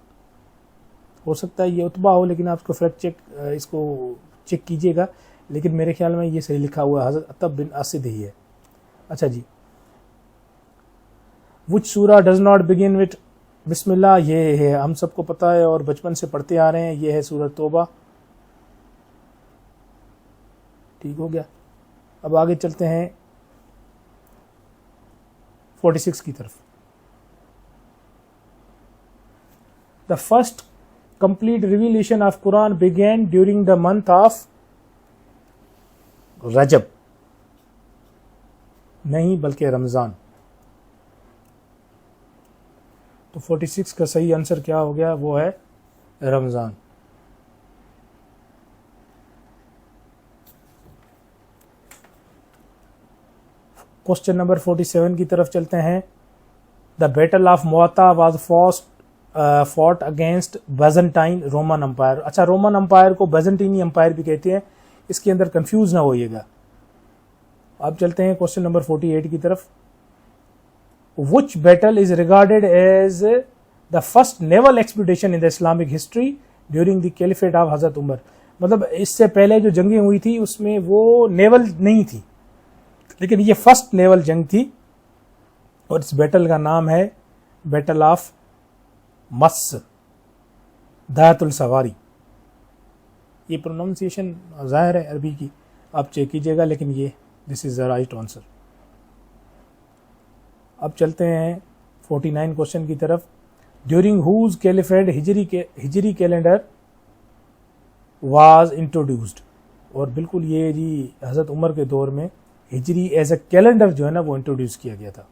हो सकता है ये उत्बा हो, लेकिन आप इसको फैक्ट चेक इसको चेक कीजिएगा, लेकिन मेरे ख्याल में ये सही लिखा हुआ है, हजरत उत्तब बिन आसिद ही है। अच्छा जी, विच सूरा डज नॉट बिगिन विथ बिस्मिल्लाह? ये है, हम सबको पता है और बचपन से पढ़ते आ रहे हैं, ये है सूरत तौबा। ठीक हो गया। अब आगे चलते हैं 46 की तरफ। The first complete revelation of Quran began during the month of Rajab. नहीं, बल्कि रमजान। तो 46 का सही आंसर क्या हो गया? वो है रमजान। क्वेश्चन नंबर 47 की तरफ चलते हैं। The battle of Mota was fought against Byzantine Roman umpire. अच्छा, रोमन अंपायर को बेजेंटीनी अंपायर भी कहते हैं, इसके अंदर कंफ्यूज ना होइएगा। अब चलते हैं क्वेश्चन नंबर 48 की तरफ। Which battle is regarded as the first naval expedition in the Islamic history during the caliphate of हजरत उमर? मतलब इससे पहले जो जंगें हुई थी उसमें वो नेवल नहीं थी, लेकिन ये फर्स्ट नेवल जंग थी, और इस बैटल का नाम है बैटल ऑफ मस दायतुल सवारी। ये प्रोनाउंसिएशन जाहिर है अरबी की, आप चेक कीजिएगा, लेकिन ये this is the right answer. अब चलते हैं 49 क्वेश्चन की तरफ। During whose caliphate Hijri calendar was introduced? और बिल्कुल ये जी हज़रत उमर के दौर में हिजरी एज अ कैलेंडर जो है ना वो इंट्रोड्यूस किया गया था।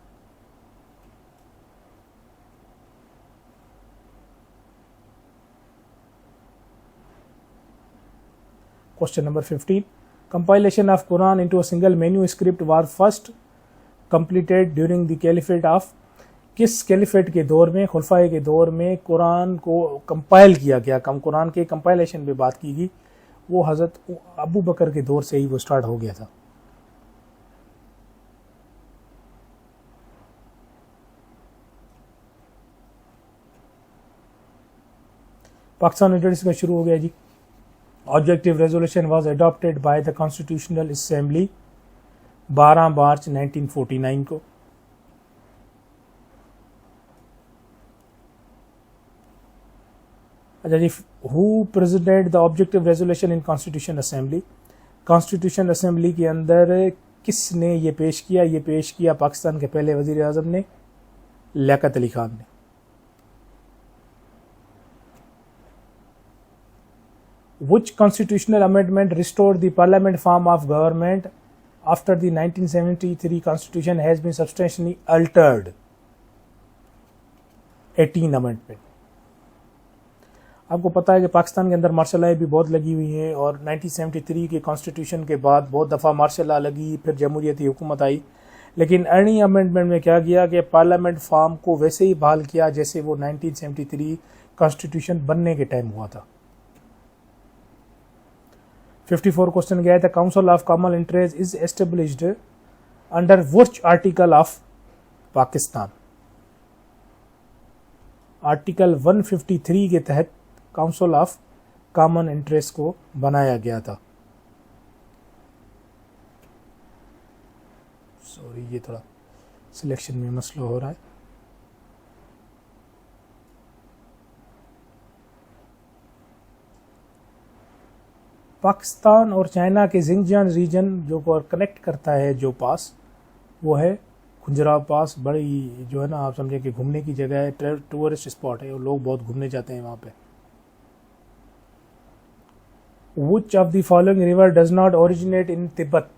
Question number 15। Compilation of Quran into a single manuscript was first completed during the caliphate of? किस कैलिफेट के दौर में, खुलफाए के दौर में कुरान को कंपाइल किया गया? कुरान के कंपाइलेशन पे बात की गई, वो हज़रत अबू बकर के दौर से ही वो स्टार्ट हो गया था। पाकिस्तान यूनिवर्सिटी का शुरू हो गया जी। Objective resolution was adopted by the constitutional assembly 12 March 1949 को। अच्छा जी, who presented the objective resolution in constitution assembly? Constitution assembly के अंदर किसने ये पेश किया? ये पेश किया पाकिस्तान के पहले वजीर आज़म ने, लियाकत अली खान ने। Which constitutional amendment restored the parliament form of government after the 1973 constitution has been substantially altered? 18 amendment. आपको पता है कि पाकिस्तान के अंदर मार्शल लॉ भी बहुत लगी हुई हैं, और 1973 के कॉन्स्टिट्यूशन के बाद बहुत दफ़ा मार्शल लॉ लगी, फिर जमहूरियती हुकूमत आई, लेकिन 18 अमेंडमेंट में क्या किया कि पार्लियामेंट फॉर्म को वैसे ही बहाल किया जैसे वो 1973 कॉन्स्टिट्यूशन बनने के टाइम हुआ था। 54 क्वेश्चन गया था। Council of common interest is established under which article of Pakistan? Article 153 के तहत काउंसिल ऑफ कॉमन इंटरेस्ट को बनाया गया था। सॉरी, ये थोड़ा सिलेक्शन में मसला हो रहा है। पाकिस्तान और चाइना के जिंगजियांग रीजन जो को कनेक्ट करता है जो पास, वो है खुंजराव पास। बड़ी जो है ना, आप समझे कि घूमने की जगह है, टूरिस्ट स्पॉट है, लोग बहुत घूमने जाते हैं वहाँ पे। Which of the following river does not originate in Tibet?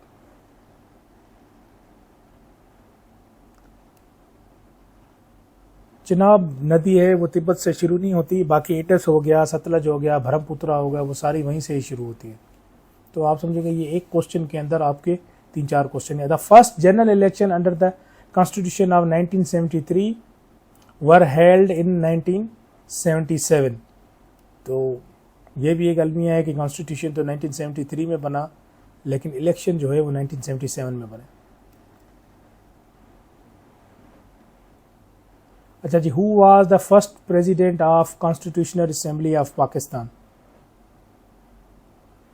Chenab नदी है, वो तिब्बत से शुरू नहीं होती, बाकी इंडस हो गया, सतलज हो गया, ब्रह्मपुत्रा हो गया, वो सारी वहीं से ही शुरू होती है। तो आप समझिएगा ये एक क्वेश्चन के अंदर आपके 3-4 क्वेश्चन है। The first general election under the constitution of 1973 were held in 1977। तो ये भी एक अलमिया है कि कॉन्स्टिट्यूशन तो 1973 में बना, लेकिन इलेक्शन जो है वो 1977 में बने। अच्छा जी, who was the first president of constitutional assembly of Pakistan?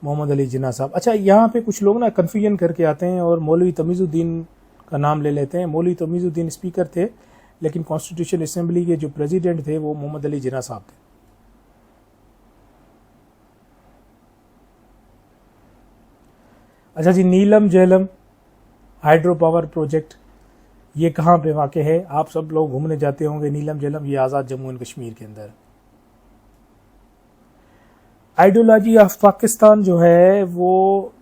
Mohammad Ali Jinnah साहब। अच्छा, यहाँ पे कुछ लोग ना कन्फ्यूजन करके आते हैं और मौलवी तमीज़ुद्दीन का नाम ले लेते हैं। मौलवी तमीज़ुद्दीन स्पीकर थे, लेकिन कॉन्स्टिट्यूशन असेंबली के जो प्रेसिडेंट थे वो मोहम्मद अली जिन्ना साहब थे। अच्छा जी, नीलम झेलम हाइड्रो पावर प्रोजेक्ट ये कहाँ पे वाक़ है? आप सब लोग घूमने जाते होंगे नीलम झेलम, ये आज़ाद जम्मू एंड कश्मीर के अंदर। आइडियोलॉजी ऑफ पाकिस्तान जो है वो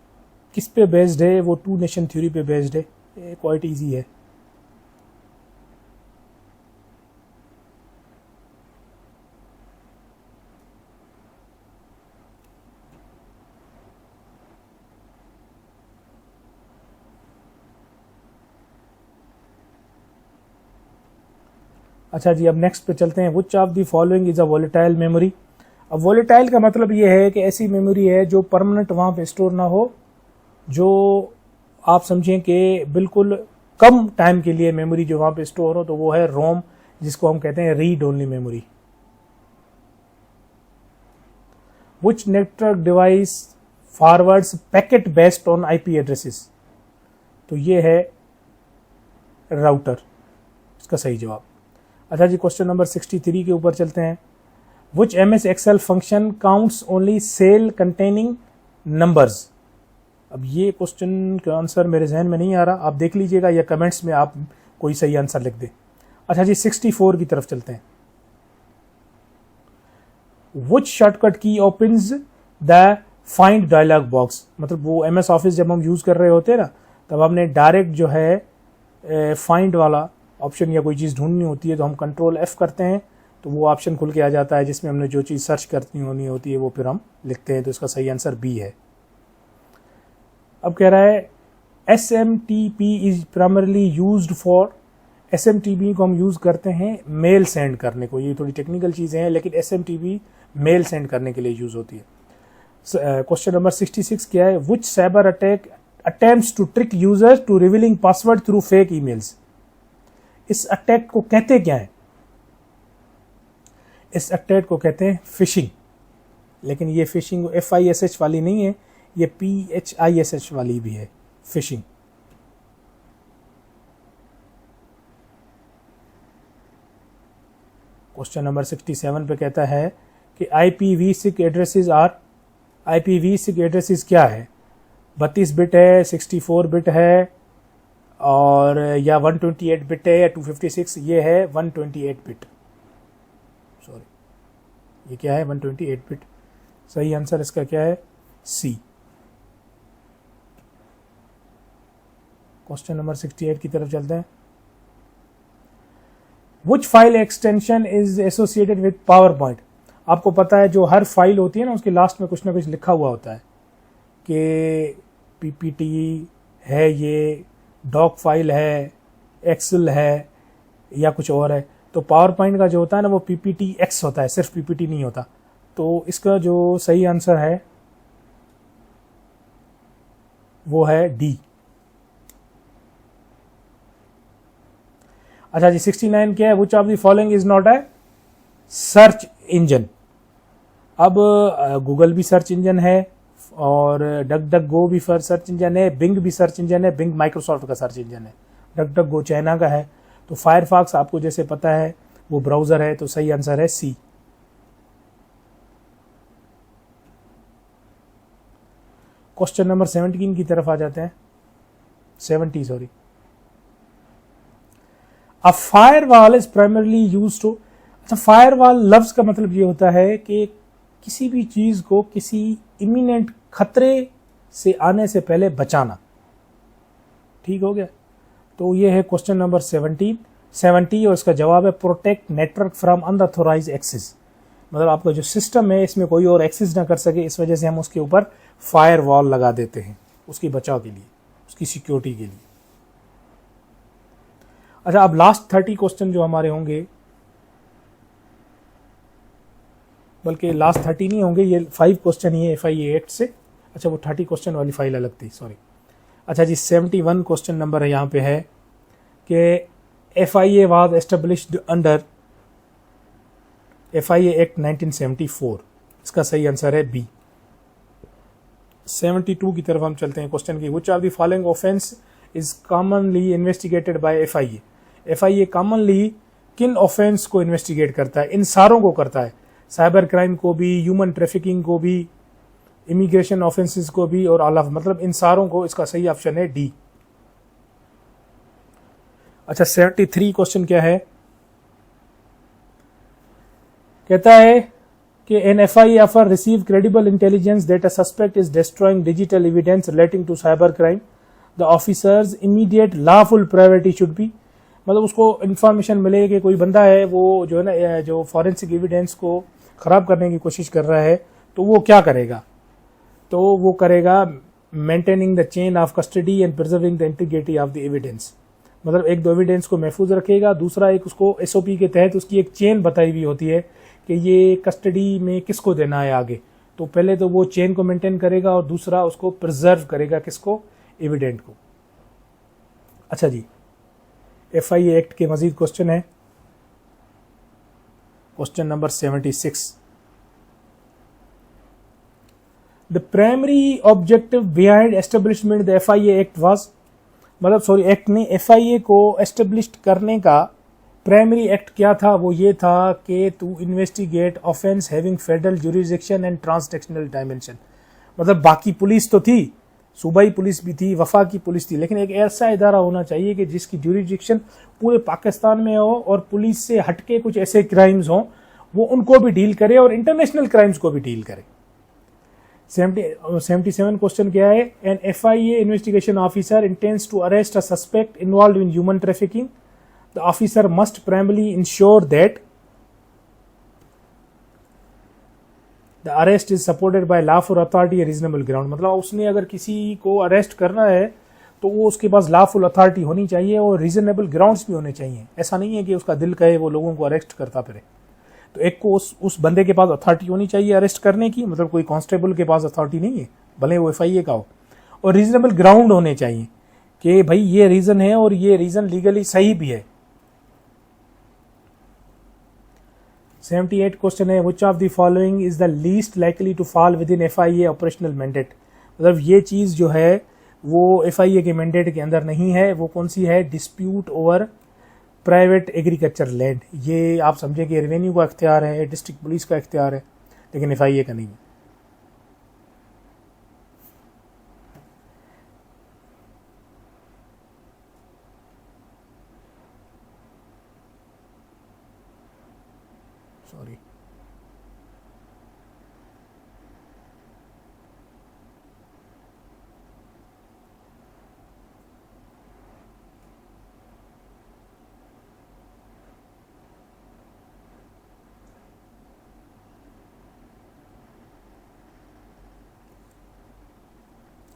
किस पे बेस्ड है? वो टू नेशन थ्योरी पे बेस्ड है। ये क्वाइट इजी है। अच्छा जी, अब नेक्स्ट पे चलते हैं। Which of the following is a volatile memory? अब वॉलेटाइल का मतलब ये है कि ऐसी मेमोरी है जो परमानेंट वहां पे स्टोर ना हो, जो आप समझें कि बिल्कुल कम टाइम के लिए मेमोरी जो वहां पे स्टोर हो, तो वो है रोम, जिसको हम कहते हैं read only memory. Which network device forwards packet based on IP addresses? तो ये है राउटर, इसका सही जवाब। अच्छा जी, क्वेश्चन नंबर 63 के ऊपर चलते हैं। Which MS Excel function counts only cell containing numbers? अब ये क्वेश्चन का आंसर मेरे जहन में नहीं आ रहा, आप देख लीजिएगा या कमेंट्स में आप कोई सही आंसर लिख दें। अच्छा जी, 64 की तरफ चलते हैं। Which shortcut key opens the find dialog box? मतलब वो MS ऑफिस जब हम यूज कर रहे होते हैं ना, तब हमने डायरेक्ट जो है फाइंड वाला ऑप्शन या कोई चीज़ ढूंढनी होती है तो हम कंट्रोल F करते हैं, तो वो ऑप्शन खुल के आ जाता है जिसमें हमने जो चीज़ सर्च करनी होनी होती है वो फिर हम लिखते हैं। तो इसका सही आंसर B है। अब कह रहा है SMTP is primarily used for. SMTP को हम यूज़ करते हैं मेल सेंड करने को। ये थोड़ी टेक्निकल चीज़ें हैं, लेकिन SMTP मेल सेंड करने के लिए यूज़ होती है। क्वेश्चन नंबर 66 क्या है? Which cyber attack attempts to trick users to revealing password through fake emails? इस अटैक को कहते क्या है? इस अटैक को कहते हैं फिशिंग, लेकिन ये फिशिंग FISH वाली नहीं है, ये PHISH वाली भी है, फिशिंग। क्वेश्चन नंबर 67 पे कहता है कि IPv6 addresses are. IPv6 addresses क्या है? 32 बिट है, 64 बिट है, और या 128 बिट है, या 256? ये है 128 बिट। सॉरी, ये क्या है? 128 बिट। सही आंसर इसका क्या है? C। क्वेश्चन नंबर 68 की तरफ चलते हैं। Which file extension is associated with power point? आपको पता है जो हर फाइल होती है ना, उसके लास्ट में कुछ ना कुछ लिखा हुआ होता है कि PPT है, ये डॉक फाइल है, एक्सेल है, या कुछ और है। तो पावर पॉइंट का जो होता है ना वो PPTX होता है, सिर्फ PPT नहीं होता। तो इसका जो सही आंसर है वो है D। अच्छा जी, 69 क्या है? Which of the following is not a search engine? अब गूगल भी सर्च इंजन है, और DuckDuckGo भी सर्च इंजन है, बिंग भी सर्च इंजन है। बिंग माइक्रोसॉफ्ट का सर्च इंजन है, DuckDuckGo चाइना का है। तो फायरफॉक्स आपको जैसे पता है वो ब्राउजर है, तो सही आंसर है C। क्वेश्चन नंबर 17 की तरफ आ जाते हैं। 70 sorry. A firewall is primarily used to. अच्छा, फायरवॉल लफ्ज का मतलब ये होता है कि किसी भी चीज को किसी इमिनेंट खतरे से आने से पहले बचाना। ठीक हो गया? तो ये है क्वेश्चन नंबर 70 और इसका जवाब है protect network from unauthorised access. मतलब आपका जो सिस्टम है इसमें कोई और एक्सेस ना कर सके, इस वजह से हम उसके ऊपर फायरवॉल लगा देते हैं, उसकी बचाव के लिए, उसकी सिक्योरिटी के लिए। अच्छा, अब लास्ट 30 क्वेश्चन जो हमारे होंगे बल्कि लास्ट 30 नहीं होंगे, ये 5 क्वेश्चन ही है FIA एक्ट से। अच्छा वो 30 क्वेश्चन वाली फाइल अलग थी, सॉरी। अच्छा जी 71 क्वेश्चन नंबर है यहाँ पे है कि FIA was established under FIA act 1974। इसका सही आंसर है बी। 72 की तरफ हम चलते हैं क्वेश्चन की। Which of the following offence is commonly investigated by FIA। FIA commonly किन ऑफेंस को इन्वेस्टिगेट करता है? इन सारों को करता है, साइबर क्राइम को भी, ह्यूमन ट्रैफिकिंग को भी, इमिग्रेशन ऑफेंसेस को भी और ऑल ऑफ, मतलब इन सारों को। इसका सही ऑप्शन है डी। अच्छा 73 क्वेश्चन क्या है? कहता है कि an FIA officer receive credible intelligence that a suspect is destroying digital evidence relating to cyber crime, the officer's immediate lawful priority should be. मतलब उसको इन्फॉर्मेशन मिले कि कोई बंदा है वो जो है ना, जो फॉरेंसिक एविडेंस को खराब करने की कोशिश कर रहा है, तो वो क्या करेगा? तो वो करेगा maintaining the chain of custody and preserving the integrity of the evidence. मतलब एक दो एविडेंस को महफूज रखेगा, दूसरा एक उसको SOP के तहत उसकी एक चेन बताई हुई होती है कि ये कस्टडी में किसको देना है आगे। तो पहले तो वो चेन को मेंटेन करेगा और दूसरा उसको प्रिजर्व करेगा, किसको? एविडेंट को। अच्छा जी FIA एक्ट के मजीद क्वेश्चन है। Question number 76। The primary objective behind establishment the FIA act was, मतलब सॉरी एक्ट ने FIA को एस्टेब्लिश करने का प्राइमरी एक्ट क्या था? वो ये था कि to investigate offence having federal jurisdiction and transnational dimension. मतलब बाकी पुलिस तो थी, सूबाई पुलिस भी थी, वफाकी पुलिस थी, लेकिन एक ऐसा इदारा होना चाहिए कि जिसकी जुरिसडिक्शन पूरे पाकिस्तान में हो और पुलिस से हटके कुछ ऐसे क्राइम्स हों वो उनको भी डील करे और इंटरनेशनल क्राइम्स को भी डील करे। 77 क्वेश्चन क्या है? An FIA investigation officer intends to arrest a suspect involved in human trafficking, the officer must primarily ensure that the arrest is supported by lawful authority या reasonable ground. मतलब उसने अगर किसी को अरेस्ट करना है तो वो उसके पास लॉफुल अथॉरिटी होनी चाहिए और रीजनेबल ग्राउंड्स भी होने चाहिए। ऐसा नहीं है कि उसका दिल कहे वो लोगों को अरेस्ट करता फिरे। तो एक को उस बंदे के पास अथॉरिटी होनी चाहिए अरेस्ट करने की, मतलब कोई कांस्टेबल के पास अथॉरिटी नहीं है, भले वो FIA का हो, और रीजनेबल ग्राउंड होने चाहिए कि भाई ये रीजन है और ये रीजन लीगली सही भी है। 78 क्वेश्चन है which of the following is the least likely to fall within FIA operational mandate. मतलब ये चीज जो है वो FIA के मैंडेट के अंदर नहीं है। वो कौन सी है? Dispute over private agriculture land. ये आप समझे कि रेवेन्यू का इख्तियार है, डिस्ट्रिक्ट पुलिस का इख्तियार है, लेकिन FIA का नहीं है। सॉरी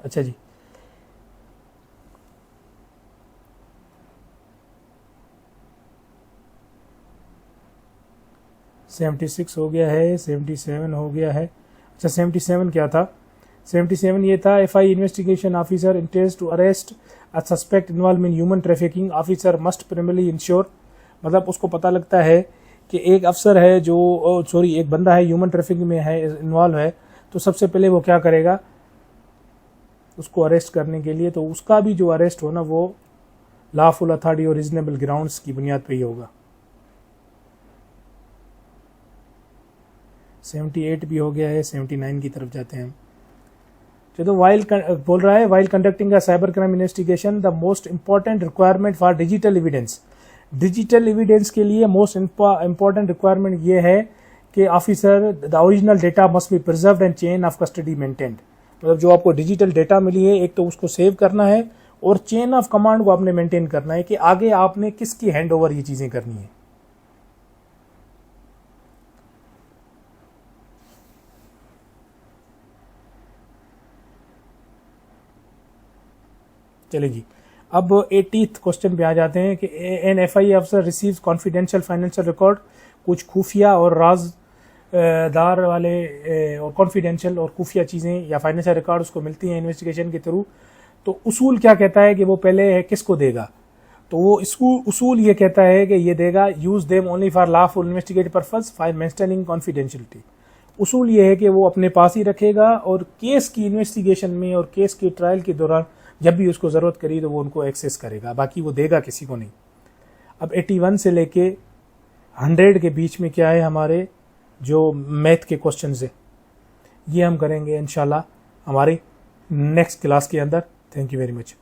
अच्छा जी 76 हो गया है, 77 हो गया है। अच्छा 77 क्या था? 77 ये था FIA investigation officer intends to arrest a suspect involve in human trafficking, officer must primarily ensure. मतलब उसको पता लगता है कि एक अफसर है जो सॉरी एक बंदा है ह्यूमन ट्रैफिकिंग में है, इन्वॉल्व है, तो सबसे पहले वो क्या करेगा? उसको अरेस्ट करने के लिए, तो उसका भी जो अरेस्ट हो ना वो लॉफुल अथॉरिटी और रीजनेबल ग्राउंड्स की बुनियाद पे ही होगा। 78 भी हो गया है, 79 की तरफ जाते हैं हम। चलो वाइल बोल रहा है while conducting a cyber crime investigation the most important requirement for digital evidence. Digital evidence के लिए मोस्ट इंपॉर्टेंट रिक्वायरमेंट ये है कि officer the original data must be preserved and chain of custody maintained. मतलब जो आपको डिजिटल डेटा मिली है, एक तो उसको सेव करना है और चेन ऑफ कमांड को आपने मेंटेन करना है कि आगे आपने किसकी हैंड ओवर ये चीजें करनी है। चलिए जी अब 80th क्वेश्चन पे आ जाते हैं कि एन FIA अफसर रिसीव्स कॉन्फिडेंशियल फाइनेंशियल रिकॉर्ड। कुछ खुफिया और राज दार वाले और कॉन्फिडेंशियल और खुफिया चीज़ें या फाइनेंशियल रिकॉर्ड उसको मिलती हैं इन्वेस्टिगेशन के थ्रू, तो उसूल क्या कहता है कि वो पहले किसको देगा? तो वो इसको उसूल ये कहता है कि ये देगा use them only for lawful investigative purpose for maintaining confidentiality. उसूल ये है कि वो अपने पास ही रखेगा और केस की इन्वेस्टिगेशन में और केस की ट्रायल के दौरान जब भी उसको ज़रूरत करी तो वो उनको एक्सेस करेगा, बाकी वो देगा किसी को नहीं। अब 81 से लेके 100 के बीच में क्या है हमारे जो मैथ के क्वेश्चन है, ये हम करेंगे इंशाल्लाह हमारे नेक्स्ट क्लास के अंदर। Thank you very much.